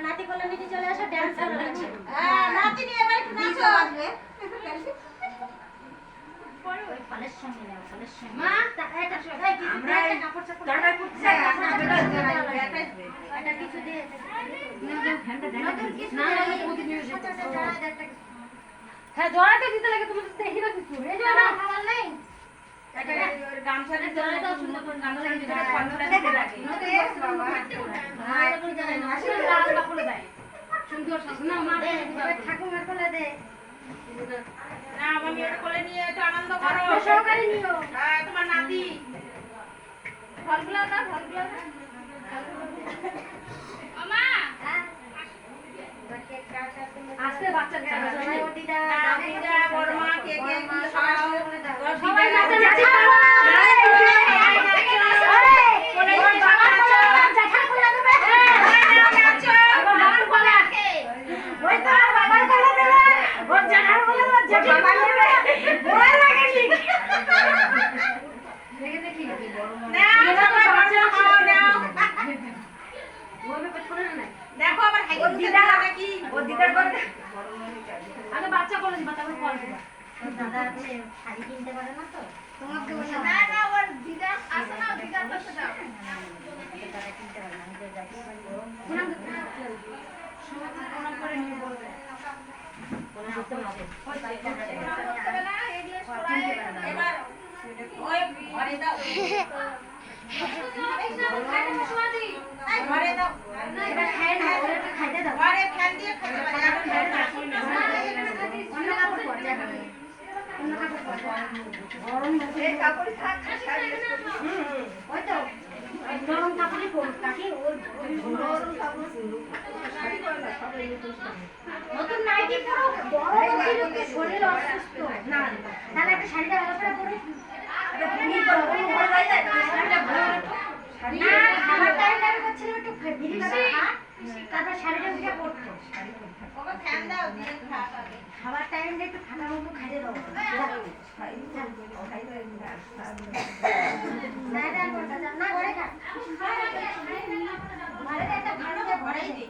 নাতি কোলে নিতে চলে আসো, ডান্স করবে। হ্যাঁ, নাতি নিয়ে এবার একটু নাচো। ওই ফলের সঙ্গে নাও, ফলের সঙ্গে। মা, এটা আমরা কাপড় চাপড় দরকার করতে চাই না, এটা কিছু দিয়ে নতুন কিছু না হলে প্রতি মিউজিক। হ্যাঁ, জড়াতে দিতে লাগে, তুমি তো দেখি না কিছু। এই জড়া আমার নাই। এটা গামছাতে জড়াই দাও, সুন্দর করে গামছা লাগিয়ে দিতে কনফিডেন্স দিতে লাগে। নতুন বস বাবা। হ্যাঁ, এটা জানে না। আসলে লাল কাপড় দেয়। সুন্দর শাসনা মা দে, ঠাকুমার কোলে দে। না, আমি এটা কোলে নিয়ে একটু আনন্দ করো। সহকারে নিও। হ্যাঁ, তোমার নাতি। ফলগুলো দাও, ফলগুলো দাও। মামা, আস্তে বাচ্চা সবাই ওদিদা, দাদিদা, বড়মা, কে কে সবাই নাচে নাচে। দেখো আবার দিদা নাকি ও দিদার করতে আগে বাচ্চা বলে দিবা, তারপর ফল দিবা। দাদা আছে শাড়ি কিনতে পারে না তো, তোমার দেব না। না না, ওর দিদা আছে না, দিদার কাছে দাও। দাদা কিনতে পারে না, আমি তো যাই কোন কোন করে নিয়ে বলবে কোন দিতে হবে। এবার ওই ঘরে দাও, ঘরে দাও। এবার খাই না, ওটা খাইতে দাও। ঘরে ফ্যান দিয়ে খাইতে পারে, এখন ফ্যান না। অন্য কাপড় পর যাবে, অন্য কাপড় পর গরম এই কাপড় থাক শাড়ি। ওই তো গরম কাপড়ই পর কাকি, ওর গরম কাপড় পরু শাড়ি পরে না, সব এই তো নতুন নাইটি পরো, গরম অতিরিক্ত শরীর অসুস্থ না, তাহলে একটা শাড়িটা ভালো করে পরো। এটা তুমি পরো, ভালো হয়ে যায় শাড়িটা ভালো শাড়ি না। খাবার টাইম আমি করছিলাম একটু ভিড়ি বাবা, তারপর শাড়িটা উঠে পড়তো। ওকে ফ্যান দাও দিয়ে খা আগে, খাবার টাইমে একটু ঠান্ডা মতো খাইতে দাও। না না ঘরে খা, ঘরে একটা ভালো ঘরেই দে।